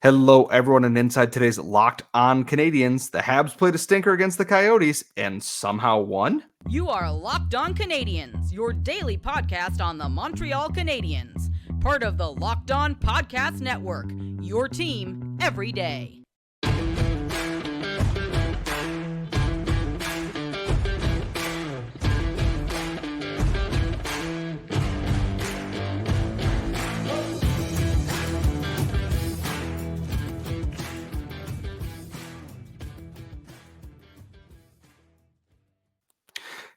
Hello, everyone, and inside today's Locked On Canadiens, the Habs played a stinker against the Coyotes and somehow won. You are Locked On Canadiens, your daily podcast on the Montreal Canadiens, part of the Locked On Podcast Network, your team every day.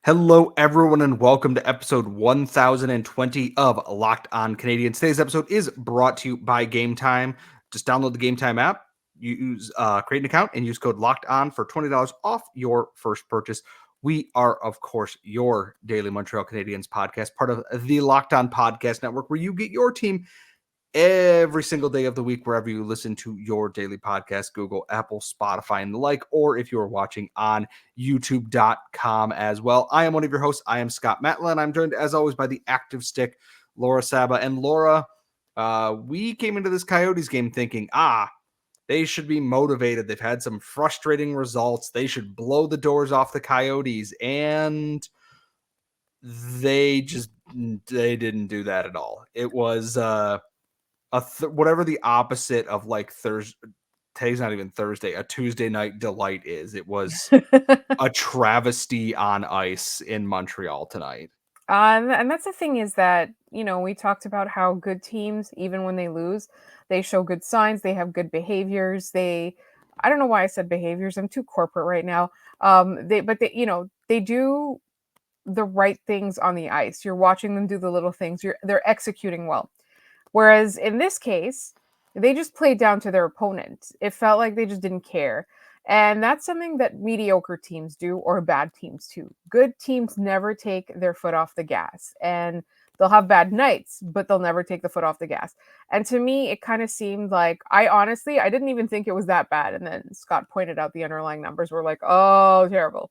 Hello, everyone, and welcome to episode 1020 of Locked On Canadiens. Today's episode is brought to you by Game Time. Just download the Game Time app, create an account, and use code Locked On for $20 off your first purchase. We are, of course, your daily Montreal Canadiens podcast, part of the Locked On Podcast Network, where you get your team every single day of the week, wherever you listen to your daily podcast, Google, Apple, Spotify, and the like, or if you are watching on youtube.com as well. I am one of your hosts. I am Scott Matla, and I'm joined, as always, by the active stick, Laura Saba. And Laura, we came into this Coyotes game thinking, they should be motivated. They've had some frustrating results. They should blow the doors off the Coyotes, and they didn't do that at all. It was whatever the opposite of like Thursday. Today's not even Thursday. A Tuesday night delight is. It was a travesty on ice in Montreal tonight. And that's the thing is that, we talked about how good teams, even when they lose, they show good signs. They have good behaviors. I don't know why I said behaviors. I'm too corporate right now. They do the right things on the ice. You're watching them do the little things. They're executing well. Whereas in this case, they just played down to their opponent. It felt like they just didn't care. And that's something that mediocre teams do, or bad teams too. Good teams never take their foot off the gas. And they'll have bad nights, but they'll never take the foot off the gas. And to me, it kind of seemed like, I didn't even think it was that bad. And then Scott pointed out the underlying numbers were like, oh, terrible.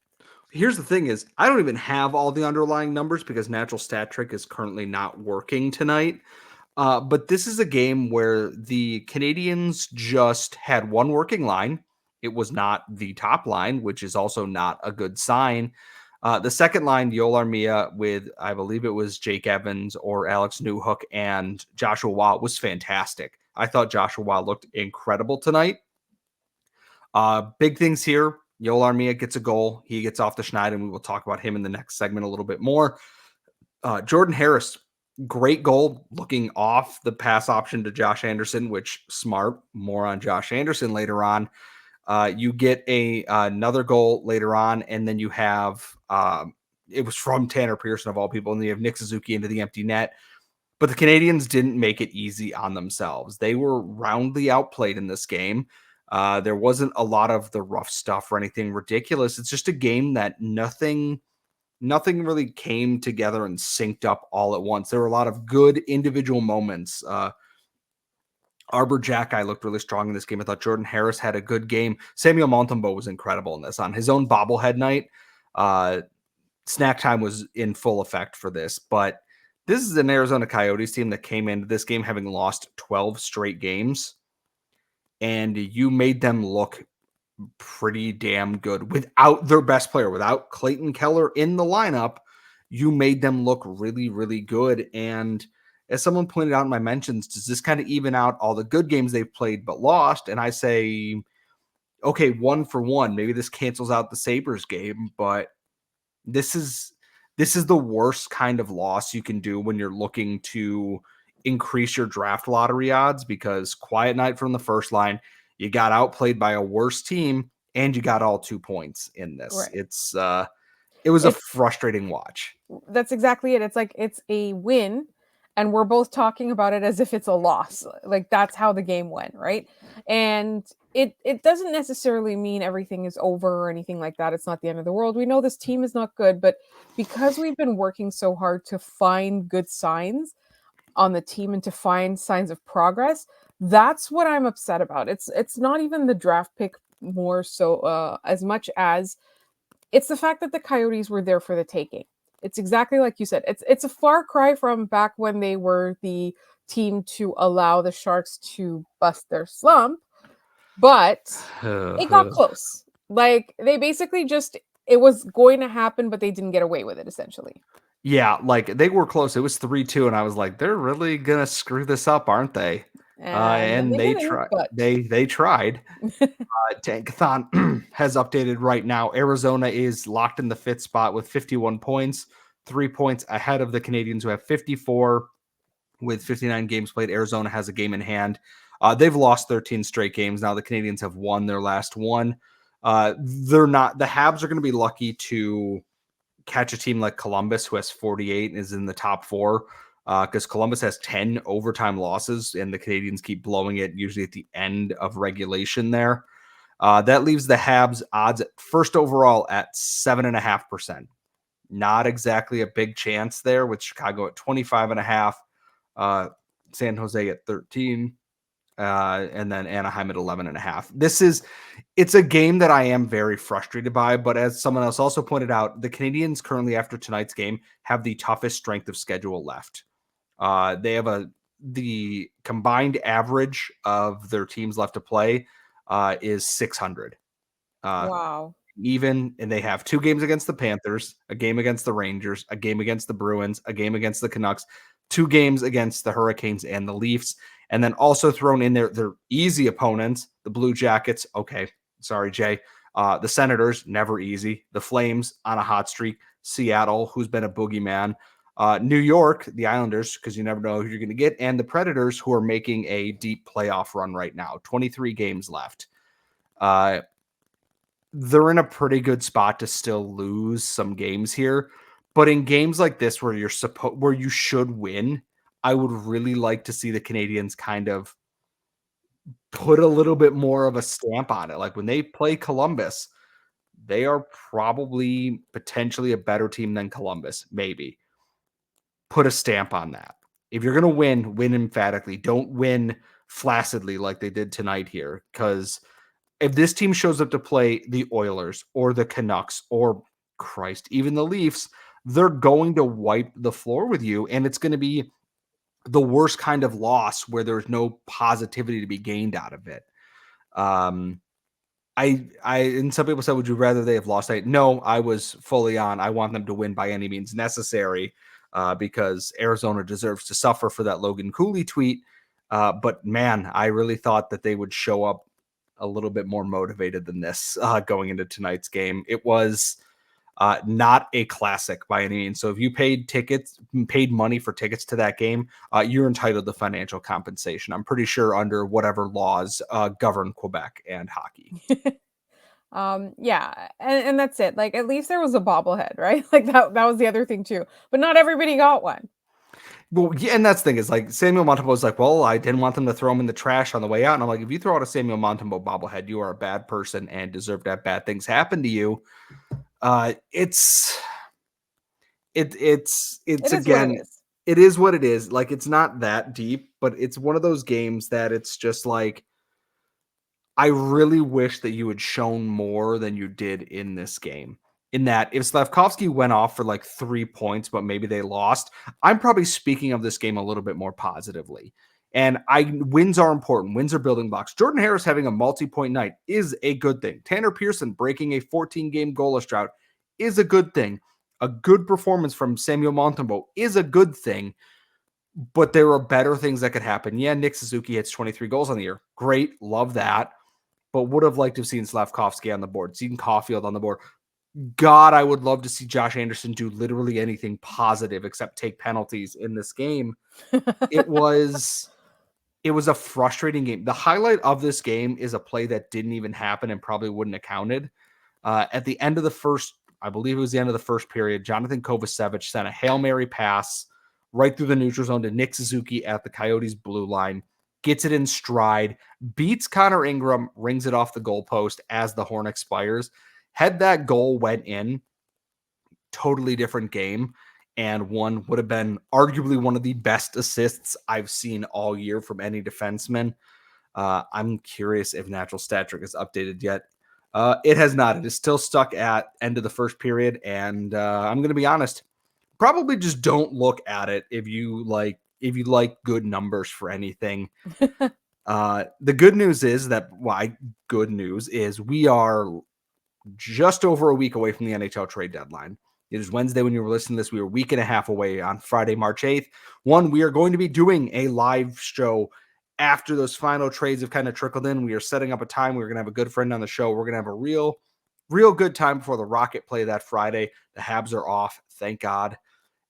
Here's the thing is, I don't even have all the underlying numbers because Natural Stat Trick is currently not working tonight. But this is a game where the Canadiens just had one working line. It was not the top line, which is also not a good sign. The second line, Joel Armia, with I believe it was Jake Evans or Alex Newhook and Joshua Waugh, was fantastic. I thought Joshua Waugh looked incredible tonight. Big things here. Joel Armia gets a goal. He gets off the schneid, and we will talk about him in the next segment a little bit more. Jordan Harris, great goal, looking off the pass option to Josh Anderson, which smart. More on Josh Anderson later on. You get another goal later on, and then you have it was from Tanner Pearson of all people, and then you have Nick Suzuki into the empty net. But the Canadiens didn't make it easy on themselves. They were roundly outplayed in this game. There wasn't a lot of the rough stuff or anything ridiculous. It's just a game that nothing really came together and synced up all at once. There were a lot of good individual moments. Arbor Jackeye looked really strong in this game. I thought Jordan Harris had a good game. Samuel Montembeault was incredible in this. On his own bobblehead night, snack time was in full effect for this. But this is an Arizona Coyotes team that came into this game having lost 12 straight games. And you made them look pretty damn good without their best player, without Clayton Keller in the lineup. You made them look really, really good. And as someone pointed out in my mentions, does this kind of even out all the good games they've played but lost? And I say, okay, 1-for-1. Maybe this cancels out the Sabres game, but this is the worst kind of loss you can do when you're looking to increase your draft lottery odds, because quiet night from the first line, you got outplayed by a worse team, and you got all 2 points in this. Right. It was a frustrating watch. That's exactly it. It's like it's a win, and we're both talking about it as if it's a loss. Like that's how the game went, right? And it doesn't necessarily mean everything is over or anything like that. It's not the end of the world. We know this team is not good, but because we've been working so hard to find good signs on the team and to find signs of progress, that's what I'm upset about. It's not even the draft pick more so as much as it's the fact that the Coyotes were there for the taking. It's exactly like you said. It's a far cry from back when they were the team to allow the Sharks to bust their slump, but it got close. Like, they basically just it was going to happen, but they didn't get away with it, essentially. Yeah, like they were close. It was 3-2, and I was like, they're really gonna screw this up, aren't they? And then And they they didn't, tried. but They tried. Tankathon has updated right now. Arizona is locked in the fifth spot with 51 points, 3 points ahead of the Canadiens, who have 54 with 59 games played. Arizona has a game in hand. They've lost 13 straight games. Now the Canadiens have won their last one. They're not. The Habs are going to be lucky to catch a team like Columbus, who has 48 and is in the top four, because Columbus has 10 overtime losses, and the Canadiens keep blowing it, usually at the end of regulation there. That leaves the Habs odds at first overall at 7.5%. Not exactly a big chance there, with Chicago at 25.5, San Jose at 13, and then Anaheim at 11.5. It's a game that I am very frustrated by, but as someone else also pointed out, the Canadiens currently, after tonight's game, have the toughest strength of schedule left. They have the combined average of their teams left to play is 600. wow. Even, and they have 2 games against the Panthers, a game against the Rangers, a game against the Bruins, a game against the Canucks, 2 games against the Hurricanes and the Leafs, and then also thrown in their easy opponents, the Blue Jackets. Okay, sorry, Jay. The Senators, never easy. The Flames on a hot streak. Seattle, who's been a boogeyman. New York, the Islanders, because you never know who you're going to get, and the Predators, who are making a deep playoff run right now. 23 games left. They're in a pretty good spot to still lose some games here. But in games like this where where you should win, I would really like to see the Canadiens kind of put a little bit more of a stamp on it. Like when they play Columbus, they are probably potentially a better team than Columbus, maybe. Put a stamp on that. If you're going to win, win emphatically. Don't win flaccidly like they did tonight here, because if this team shows up to play the Oilers or the Canucks or Christ, even the Leafs, they're going to wipe the floor with you. And it's going to be the worst kind of loss where there's no positivity to be gained out of it. And some people said, would you rather they have lost? No, I was fully on. I want them to win by any means necessary, because Arizona deserves to suffer for that Logan Cooley tweet. But man, I really thought that they would show up a little bit more motivated than this going into tonight's game. It was not a classic by any means. So if you paid money for tickets to that game, you're entitled to financial compensation. I'm pretty sure under whatever laws govern Quebec and hockey. Yeah, and that's it. Like, at least there was a bobblehead, right? Like, that was the other thing too. But not everybody got one. Well, yeah, and that's the thing is, like, Samuel Montembeau was like, well, I didn't want them to throw him in the trash on the way out. And I'm like, if you throw out a Samuel Montembeau bobblehead, you are a bad person and deserve to have bad things happen to you. It's It is what it again, is. it is what it is. Like, it's not that deep, but it's one of those games that it's just like, I really wish that you had shown more than you did in this game. In that, if Slavkovsky went off for like 3 points, but maybe they lost, I'm probably speaking of this game a little bit more positively. And wins are important. Wins are building blocks. Jordan Harris having a multi-point night is a good thing. Tanner Pearson breaking a 14-game goalless drought is a good thing. A good performance from Samuel Montembeau is a good thing. But there are better things that could happen. Yeah, Nick Suzuki hits 23 goals on the year. Great, love that. But would have liked to have seen Slavkovsky on the board, seen Caulfield on the board. God, I would love to see Josh Anderson do literally anything positive except take penalties in this game. It was a frustrating game. The highlight of this game is a play that didn't even happen and probably wouldn't have counted. At the end of the first, I believe it was the end of the first period, Jonathan Kovacevic sent a Hail Mary pass right through the neutral zone to Nick Suzuki at the Coyotes blue line, gets it in stride, beats Connor Ingram, rings it off the goalpost as the horn expires. Had that goal went in, totally different game, and one would have been arguably one of the best assists I've seen all year from any defenseman. I'm curious if Natural Stat Trick is updated yet. It has not. It is still stuck at end of the first period, and I'm going to be honest, probably just don't look at it if you like good numbers for anything. The good news is we are just over a week away from the NHL trade deadline. It is Wednesday when you were listening to this. We were a week and a half away on Friday, March 8th. We are going to be doing a live show after those final trades have kind of trickled in. We are setting up a time. We're going to have a good friend on the show. We're going to have a real good time before the Rocket play that Friday. The Habs are off, thank God,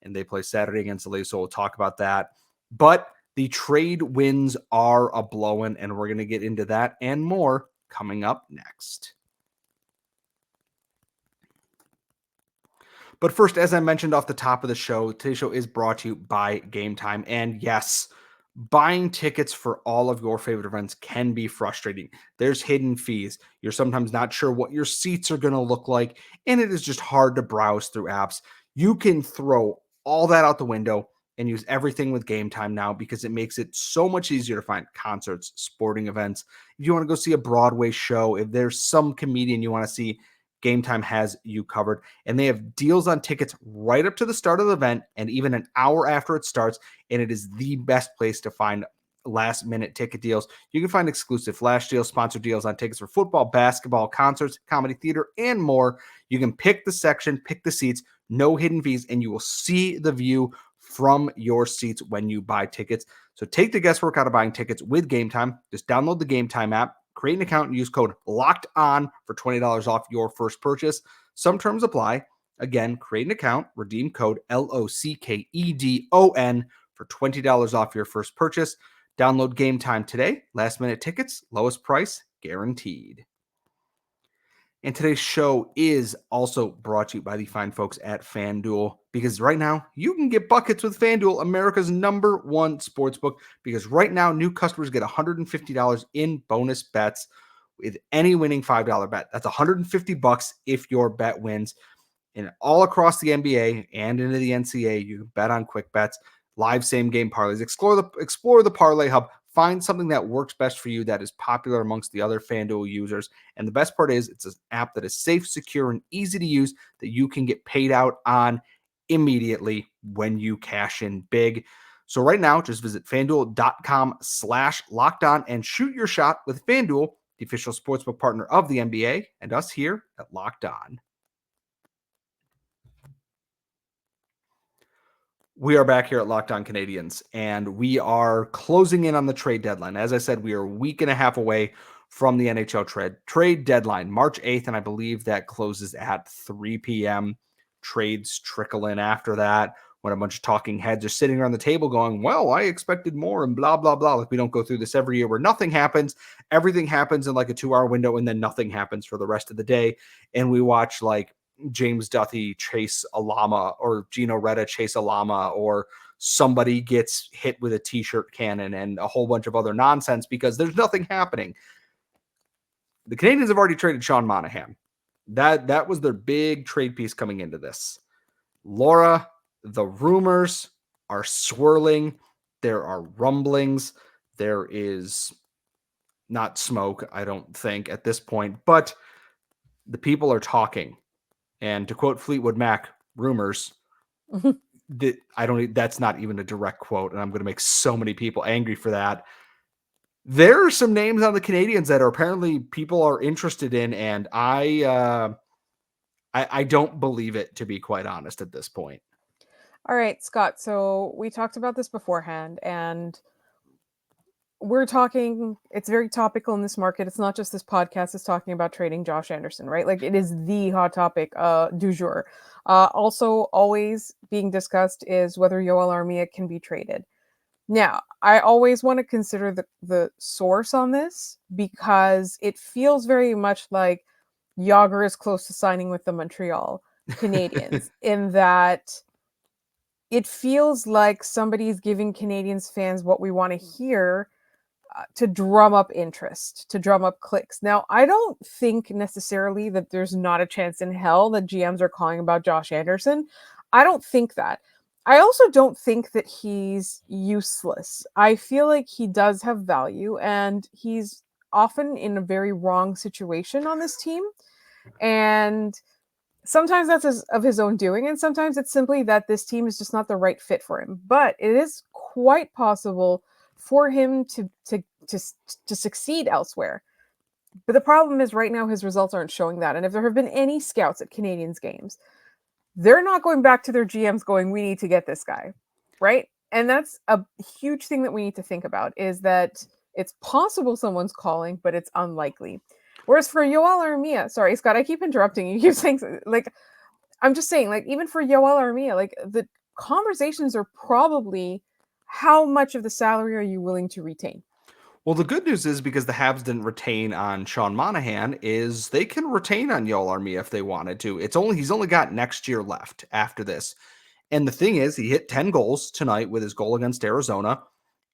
and they play Saturday against the Leafs, so we'll talk about that. But the trade winds are a blowing, and we're going to get into that and more coming up next. But first, as I mentioned off the top of the show, today's show is brought to you by Game Time. And yes, buying tickets for all of your favorite events can be frustrating. There's hidden fees. You're sometimes not sure what your seats are going to look like, and it is just hard to browse through apps. You can throw all that out the window and use everything with Game Time now because it makes it so much easier to find concerts, sporting events. If you want to go see a Broadway show, if there's some comedian you want to see, Game Time has you covered, and they have deals on tickets right up to the start of the event and even an hour after it starts, and it is the best place to find last-minute ticket deals. You can find exclusive flash deals, sponsored deals on tickets for football, basketball, concerts, comedy, theater, and more. You can pick the section, pick the seats, no hidden fees, and you will see the view from your seats when you buy tickets. So take the guesswork out of buying tickets with Game Time. Just download the Game Time app, create an account, and use code LOCKEDON for $20 off your first purchase. Some terms apply. Again, create an account, redeem code LOCKEDON for $20 off your first purchase. Download Game Time today. Last minute tickets, lowest price guaranteed. And today's show is also brought to you by the fine folks at FanDuel, because right now you can get buckets with FanDuel, America's #1 sportsbook, because right now new customers get $150 in bonus bets with any winning $5 bet. That's $150 if your bet wins. And all across the NBA and into the NCAA, you can bet on quick bets, live same game parlays. Explore the parlay hub. Find something that works best for you that is popular amongst the other FanDuel users. And the best part is it's an app that is safe, secure, and easy to use that you can get paid out on immediately when you cash in big. So right now, just visit FanDuel.com/lockedon and shoot your shot with FanDuel, the official sportsbook partner of the NBA and us here at Locked On. We are back here at Locked On Canadiens, and we are closing in on the trade deadline. As I said, we are a week and a half away from the NHL trade deadline, March 8th, and I believe that closes at 3 p.m. Trades trickle in after that when a bunch of talking heads are sitting around the table going, well, I expected more and blah, blah, blah. Like we don't go through this every year where nothing happens. Everything happens in like a 2-hour window, and then nothing happens for the rest of the day. And we watch like James Duthie chase a llama, or Gino Reda chase a llama, or somebody gets hit with a t-shirt cannon and a whole bunch of other nonsense because there's nothing happening. The Canadiens have already traded Sean Monahan. That was their big trade piece coming into this. Laura, the rumors are swirling. There are rumblings. There is not smoke, I don't think, at this point, but the people are talking. And to quote Fleetwood Mac, rumors, that's not even a direct quote, and I'm going to make so many people angry for that. There are some names on the Canadiens that are apparently people are interested in, and I don't believe it, to be quite honest, at this point. All right, Scott. So we talked about this beforehand, and we're talking, it's very topical in this market. It's not just this podcast is talking about trading Josh Anderson, right? Like it is the hot topic du jour. Also, always being discussed is whether Yoel Armia can be traded. Now, I always want to consider the source on this because it feels very much like Yager is close to signing with the Montreal Canadiens in that it feels like somebody's giving Canadiens fans what we want to hear to drum up interest, to drum up clicks. Now, I don't think necessarily that there's not a chance in hell that GMs are calling about Josh Anderson. I don't think that. I also don't think that he's useless. I feel like he does have value, and he's often in a very wrong situation on this team. And sometimes that's of his own doing, and sometimes it's simply that this team is just not the right fit for him. But it is quite possible for him to to to succeed elsewhere. But the problem is right now his results aren't showing that. And if there have been any scouts at Canadiens games, they're not going back to their GMs going, we need to get this guy, right? And that's a huge thing that we need to think about, is that it's possible someone's calling, but it's unlikely. Whereas for Yoel Armia, sorry, Scott, I keep interrupting you. You keep saying, like, I'm just saying, like, even for Yoel Armia, like, the conversations are probably how much of the salary are you willing to retain? Well, the good news is because the Habs didn't retain on Sean Monahan, is they can retain on Yoel Armia if they wanted to. He's only got next year left after this. And the thing is, he hit 10 goals tonight with his goal against Arizona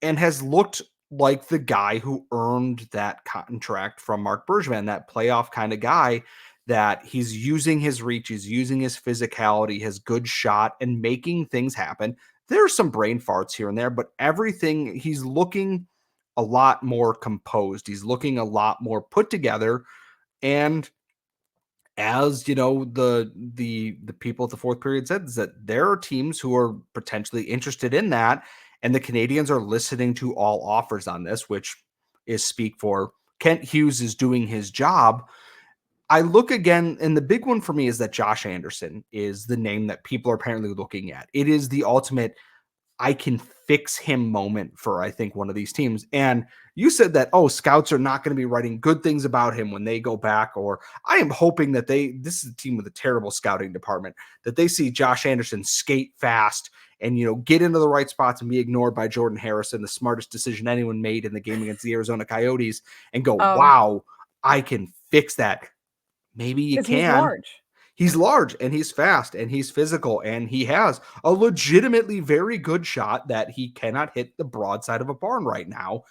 and has looked like the guy who earned that contract from Mark Bergevin, that playoff kind of guy, that he's using his reach, he's using his physicality, his good shot, and making things happen. There's some brain farts here and there, but everything, he's looking a lot more composed. He's looking a lot more put together. And as you know, the people at the fourth period said, is that there are teams who are potentially interested in that, and the Canadiens are listening to all offers on this, which is speak for Kent Hughes is doing his job. I look again, and the big one for me is that Josh Anderson is the name that people are apparently looking at. It is the ultimate I can fix him moment for, I think, one of these teams. And you said that, oh, scouts are not going to be writing good things about him when they go back, or I am hoping that this is a team with a terrible scouting department, that they see Josh Anderson skate fast and, get into the right spots and be ignored by Jordan Harrison, the smartest decision anyone made in the game against the Arizona Coyotes, and go, Um, wow, I can fix that. Maybe you because he's can. large. He's large and he's fast and he's physical and he has a legitimately very good shot that he cannot hit the broadside of a barn right now.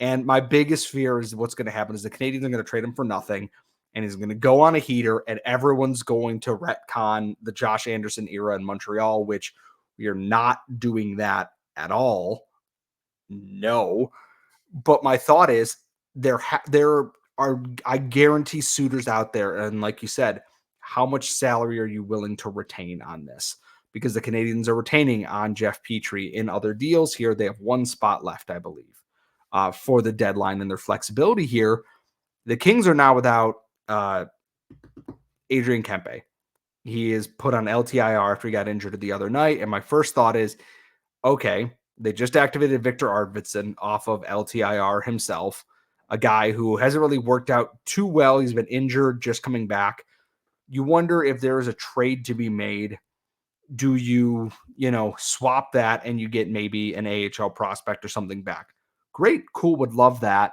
And my biggest fear is what's going to happen is the Canadiens are going to trade him for nothing, and he's going to go on a heater, and everyone's going to retcon the Josh Anderson era in Montreal, which we are not doing that at all. No. But my thought is there are, I guarantee, suitors out there. And like you said, how much salary are you willing to retain on this? Because the Canadiens are retaining on Jeff Petrie in other deals here. They have one spot left, I believe, for the deadline and their flexibility here. The Kings are now without Adrian Kempe. He is put on LTIR after he got injured the other night. And my first thought is, okay, they just activated Victor Arvidsson off of LTIR himself, a guy who hasn't really worked out too well. He's been injured, just coming back. You wonder if there is a trade to be made. Do you, swap that and you get maybe an AHL prospect or something back? Great, cool, would love that.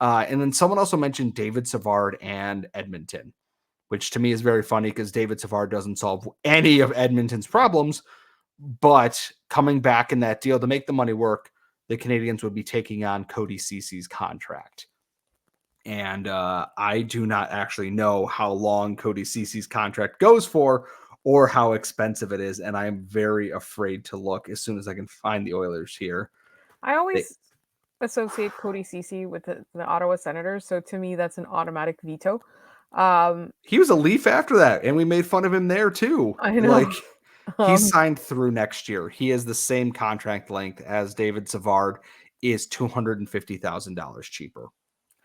And then someone also mentioned David Savard and Edmonton, which to me is very funny because David Savard doesn't solve any of Edmonton's problems. But coming back in that deal to make the money work, the Canadiens would be taking on Cody Cece's contract. And I do not actually know how long Cody Cece's contract goes for or how expensive it is. And I am very afraid to look as soon as I can find the Oilers here. I always associate Cody Cece with the Ottawa Senators, so to me that's an automatic veto. He was a Leaf after that, and we made fun of him there too. I know. Like, he's signed through next year. He has the same contract length as David Savard, is $250,000 cheaper.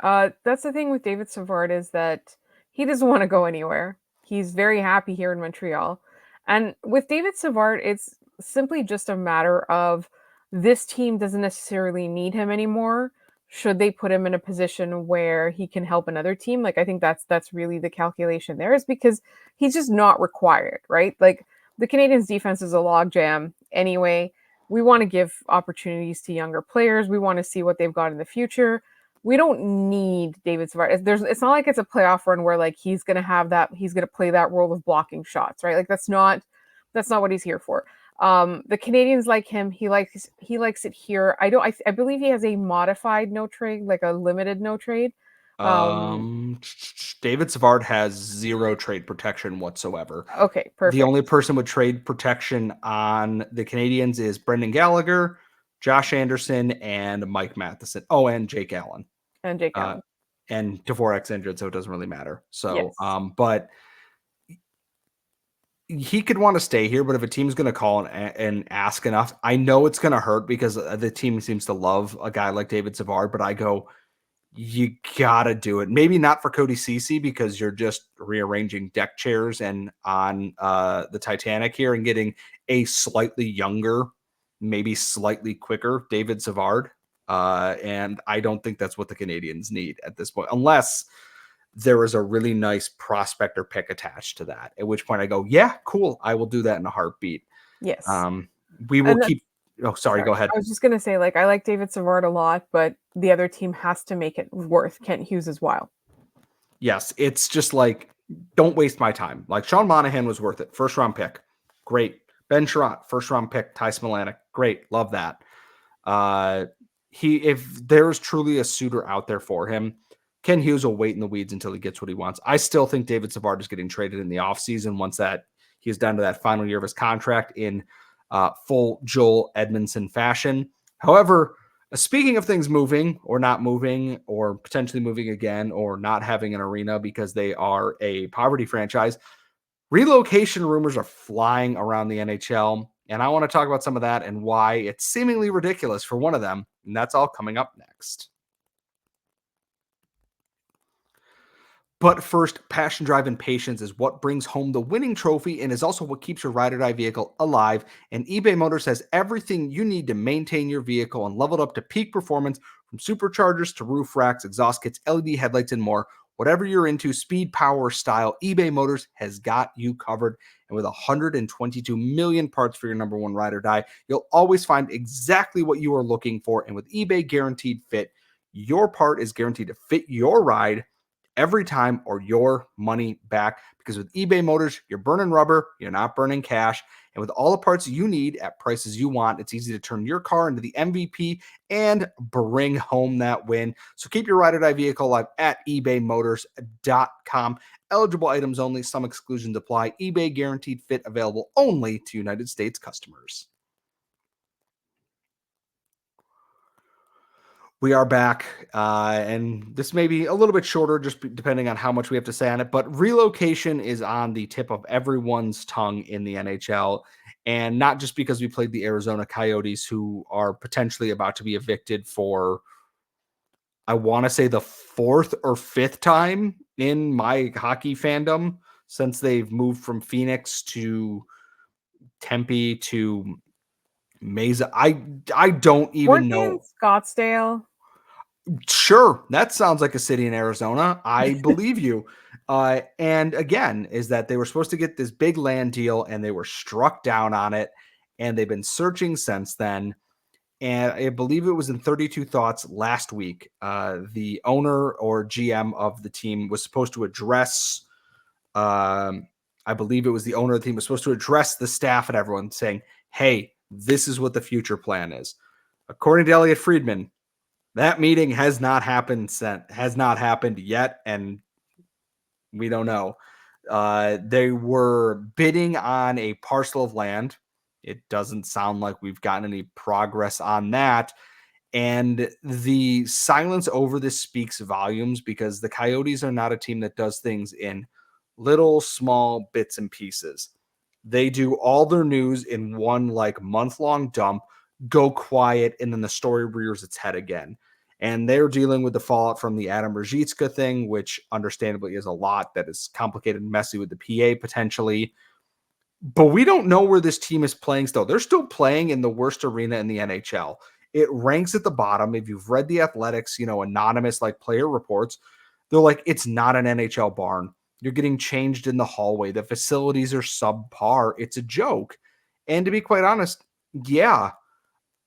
That's the thing with David Savard, is that he doesn't want to go anywhere. He's very happy here in Montreal. And with David Savard, it's simply just a matter of this team doesn't necessarily need him anymore. Should they put him in a position where he can help another team? Like, I think that's really the calculation there, is because he's just not required, right? Like, the Canadiens' defense is a logjam anyway. We want to give opportunities to younger players. We want to see what they've got in the future. We don't need David Savard. It's not like it's a playoff run where like he's going to play that role of blocking shots, right? Like that's not what he's here for. The Canadiens like him. He likes it here. I believe he has a modified no trade, like a limited no trade. David Savard has zero trade protection whatsoever. Okay, perfect. The only person with trade protection on the Canadiens is Brendan Gallagher, Josh Anderson, and Mike Matheson. Oh, and Jake Allen. And Jake Allen. And Dvorak's injured, so it doesn't really matter. So, yes. But he could want to stay here, but if a team's going to call and ask enough, I know it's going to hurt because the team seems to love a guy like David Savard, but I go, you gotta do it. Maybe not for Cody Ceci because you're just rearranging deck chairs and on the Titanic here and getting a slightly younger, maybe slightly quicker David Savard. And I don't think that's what the Canadiens need at this point, unless there is a really nice prospector pick attached to that. At which point I go, yeah, cool. I will do that in a heartbeat. Yes. We will keep. Oh, sorry. Go ahead. I was just going to say, like, I like David Savard a lot, but the other team has to make it worth Kent Hughes' while. Yes, it's just like, don't waste my time. Like, Sean Monahan was worth it. First round pick. Great. Ben Sherratt, first round pick. Ty Smilanic. Great. Love that. If there's truly a suitor out there for him, Ken Hughes will wait in the weeds until he gets what he wants. I still think David Savard is getting traded in the offseason once that he's down to that final year of his contract in full Joel Edmondson fashion. However, speaking of things moving or not moving or potentially moving again or not having an arena because they are a poverty franchise, relocation rumors are flying around the NHL. And I want to talk about some of that and why it's seemingly ridiculous for one of them. And that's all coming up next. But first, passion, drive, and patience is what brings home the winning trophy and is also what keeps your ride or die vehicle alive. And eBay Motors has everything you need to maintain your vehicle and level it up to peak performance, from superchargers to roof racks, exhaust kits, LED headlights, and more. Whatever you're into, speed, power, style, eBay Motors has got you covered. And with 122 million parts for your number one ride or die, you'll always find exactly what you are looking for. And with eBay Guaranteed Fit, your part is guaranteed to fit your ride every time or your money back, because with eBay Motors, you're burning rubber, you're not burning cash. And with all the parts you need at prices you want, it's easy to turn your car into the MVP and bring home that win. So keep your ride or die vehicle alive at ebaymotors.com. Eligible items only, some exclusions apply. eBay Guaranteed Fit available only to United States customers. We are back, and this may be a little bit shorter, just depending on how much we have to say on it, but relocation is on the tip of everyone's tongue in the NHL, and not just because we played the Arizona Coyotes, who are potentially about to be evicted for, I want to say, the fourth or fifth time in my hockey fandom since they've moved from Phoenix to Tempe to Mesa. I don't even know. In Scottsdale. Sure, that sounds like a city in Arizona. I believe you. And again, is that they were supposed to get this big land deal and they were struck down on it. And they've been searching since then. And I believe it was in 32 Thoughts last week. The owner or GM of the team was supposed to address, I believe it was the owner of the team was supposed to address the staff and everyone saying, hey, this is what the future plan is. According to Elliot Friedman, that meeting has not happened yet, and we don't know. They were bidding on a parcel of land. It doesn't sound like we've gotten any progress on that. And the silence over this speaks volumes, because the Coyotes are not a team that does things in little small bits and pieces. They do all their news in one like month-long dump, go quiet, and then the story rears its head again. And they're dealing with the fallout from the Adam Ruzicka thing, which understandably is a lot that is complicated and messy with the PA potentially. But we don't know where this team is playing still. They're still playing in the worst arena in the NHL. It ranks at the bottom. If you've read the Athletics, anonymous like player reports, they're like, it's not an NHL barn. You're getting changed in the hallway. The facilities are subpar. It's a joke. And to be quite honest, yeah,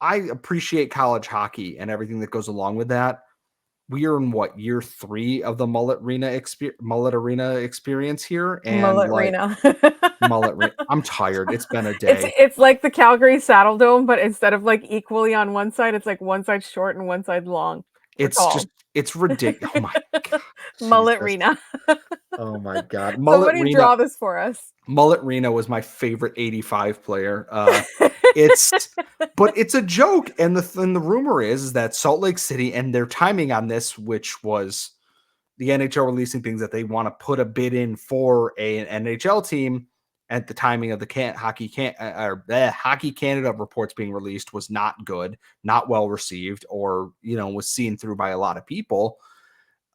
I appreciate college hockey and everything that goes along with that. We are in year 3 of the Mullet Arena experience here, and Mullet Arena. I'm tired. It's been a day. It's like the Calgary Saddle Dome, but instead of like equally on one side, it's like one side short and one side long. It's ridiculous. Oh my God. Mullet Arena. Oh my God. Somebody draw this for us. Mullet Reno was my favorite 85 player. But it's a joke. And the rumor is that Salt Lake City, and their timing on this, which was the NHL releasing things that they want to put a bid in for an NHL team, at the timing of the Hockey Canada reports being released was not good, not well received, or was seen through by a lot of people.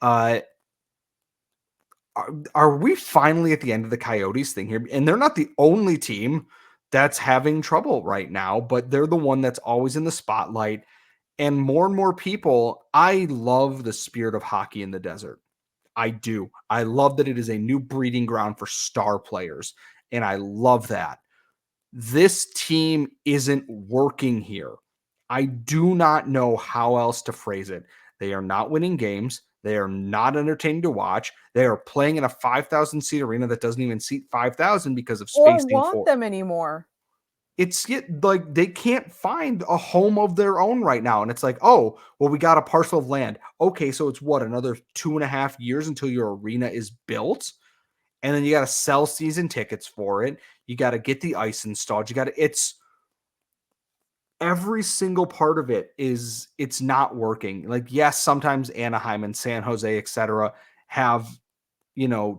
Are we finally at the end of the Coyotes thing here? And they're not the only team that's having trouble right now, but they're the one that's always in the spotlight. And more people, I love the spirit of hockey in the desert. I do. I love that it is a new breeding ground for star players. And I love that. This team isn't working here. I do not know how else to phrase it. They are not winning games. They are not entertaining to watch. They are playing in a 5,000 seat arena that doesn't even seat 5,000 because of Or spacing want them anymore. It's like they can't find a home of their own right now. And it's like, oh, well, we got a parcel of land. Okay, so it's what, another 2.5 years until your arena is built? And then you got to sell season tickets for it. You got to get the ice installed. It's every single part of it's not working. Like, yes, sometimes Anaheim and San Jose, etc., have,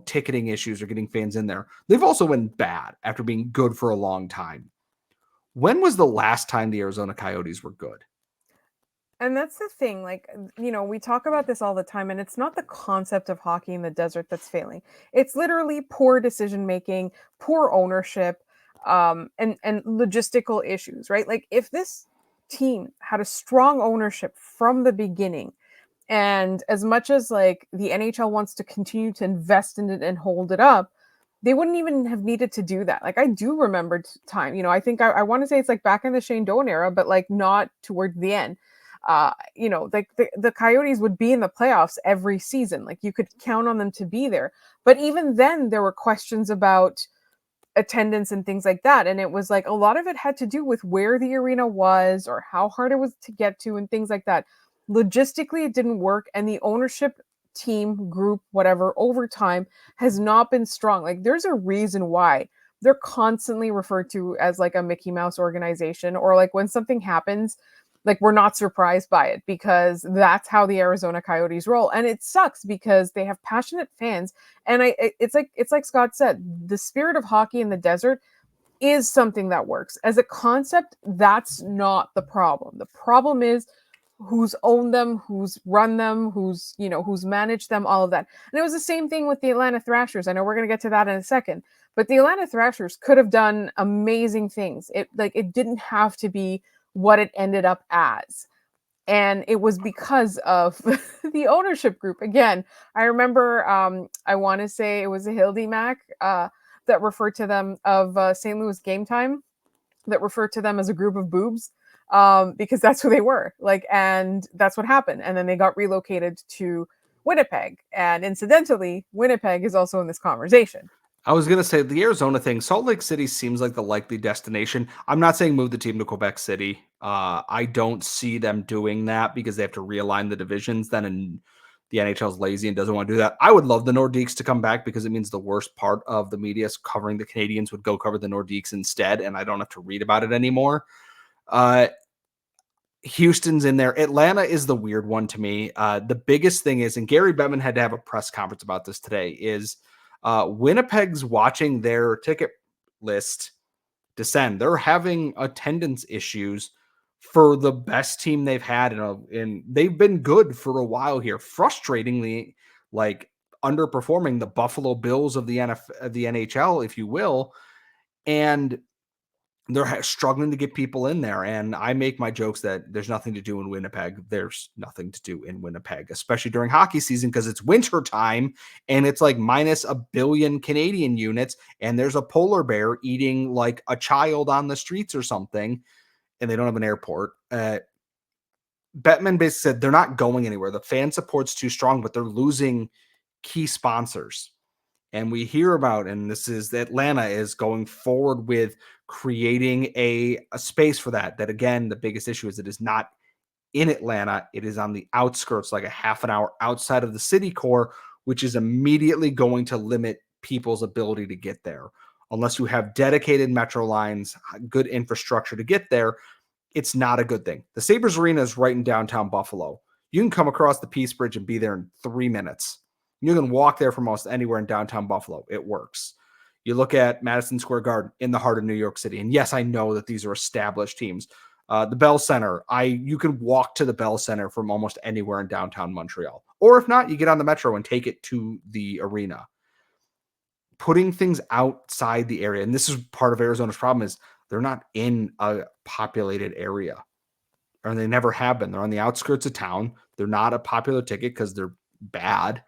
ticketing issues or getting fans in there. They've also been bad after being good for a long time. When was the last time the Arizona Coyotes were good? And that's the thing, like, we talk about this all the time, and it's not the concept of hockey in the desert that's failing. It's literally poor decision making, poor ownership, and logistical issues, right? Like, if this team had a strong ownership from the beginning, and as much as like the NHL wants to continue to invest in it and hold it up, they wouldn't even have needed to do that. Like, I do remember time, I think I want to say it's like back in the Shane Doan era, but like not towards the end. Like the Coyotes would be in the playoffs every season. Like, you could count on them to be there. But even then, there were questions about attendance and things like that. And it was like a lot of it had to do with where the arena was or how hard it was to get to and things like that. Logistically, it didn't work. And the ownership team, group, whatever, over time has not been strong. Like, there's a reason why they're constantly referred to as like a Mickey Mouse organization, or like when something happens, like, we're not surprised by it, because that's how the Arizona Coyotes roll. And it sucks because they have passionate fans. And it's like Scott said, the spirit of hockey in the desert is something that works. As a concept, that's not the problem. The problem is who's owned them, who's run them, who's managed them, all of that. And it was the same thing with the Atlanta Thrashers. I know we're going to get to that in a second, but the Atlanta Thrashers could have done amazing things. It didn't have to be what it ended up as. And it was because of the ownership group. Again, I remember, I want to say it was a Hildy Mac that referred to them, of St. Louis Game Time, that referred to them as a group of boobs, because that's who they were. Like, and that's what happened. And then they got relocated to Winnipeg. And incidentally, Winnipeg is also in this conversation. I was going to say the Arizona thing. Salt Lake City seems like the likely destination. I'm not saying move the team to Quebec City. I don't see them doing that because they have to realign the divisions then, and the NHL is lazy and doesn't want to do that. I would love the Nordiques to come back because it means the worst part of the media covering the Canadiens would go cover the Nordiques instead, and I don't have to read about it anymore. Houston's in there. Atlanta is the weird one to me. The biggest thing is, and Gary Bettman had to have a press conference about this today, is Winnipeg's watching their ticket list descend. They're having attendance issues for the best team they've had in they've been good for a while here. Frustratingly, like underperforming the Buffalo Bills of the NHL, if you will, and they're struggling to get people in there. And I make my jokes that there's nothing to do in Winnipeg. There's nothing to do in Winnipeg, especially during hockey season, because it's winter time and it's like minus a billion Canadian units. And there's a polar bear eating like a child on the streets or something. And they don't have an airport. Bettman basically said they're not going anywhere. The fan support's too strong, but they're losing key sponsors. And we hear about, and this is Atlanta is going forward with creating a space for that. That again, the biggest issue is it is not in Atlanta. It is on the outskirts, like a half an hour outside of the city core, which is immediately going to limit people's ability to get there. Unless you have dedicated metro lines, good infrastructure to get there, it's not a good thing. The Sabres Arena is right in downtown Buffalo. You can come across the Peace Bridge and be there in 3 minutes. You can walk there from almost anywhere in downtown Buffalo. It works. You look at Madison Square Garden in the heart of New York City. And yes, I know that these are established teams. The Bell Center, you can walk to the Bell Center from almost anywhere in downtown Montreal. Or if not, you get on the metro and take it to the arena. Putting things outside the area, and this is part of Arizona's problem, is they're not in a populated area, or they never have been. They're on the outskirts of town. They're not a popular ticket because they're bad.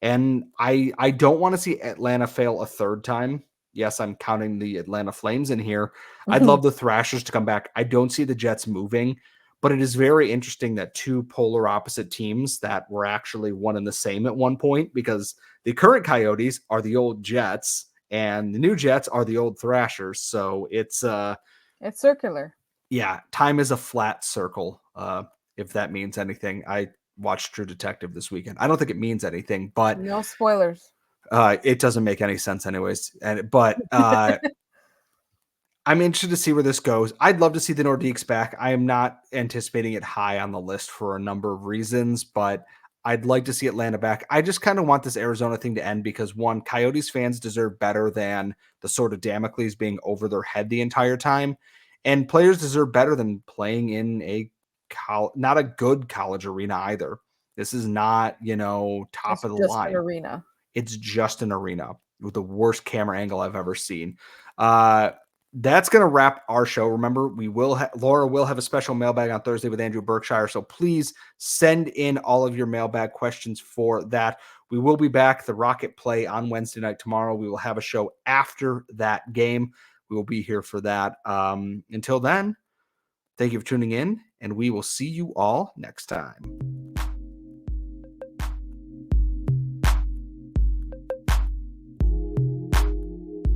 And I don't want to see Atlanta fail a third time. Yes, I'm counting the Atlanta Flames in here. I'd love the Thrashers to come back. I don't see the Jets moving, but it is very interesting that two polar opposite teams that were actually one and the same at one point, because the current Coyotes are the old Jets and the new Jets are the old Thrashers. So it's circular. Yeah, time is a flat circle. If that means anything. I watched True Detective this weekend. I don't think it means anything, but No spoilers. it doesn't make any sense anyways. But I'm interested to see where this goes. I'd love to see the Nordiques back. I am not anticipating it high on the list for a number of reasons, but I'd like to see Atlanta back. I just kind of want this Arizona thing to end because, one, Coyotes fans deserve better than the sort of Damocles being over their head the entire time. And players deserve better than playing in not a good college arena either. This is not, top of the Just an line. arena. It's just an arena with the worst camera angle I've ever seen. That's going to wrap our show. Remember, Laura will have a special mailbag on Thursday with Andrew Berkshire. So please send in all of your mailbag questions for that. We will be back, the Rocket play on Wednesday night tomorrow. We will have a show after that game. We will be here for that. Until then, thank you for tuning in, and we will see you all next time.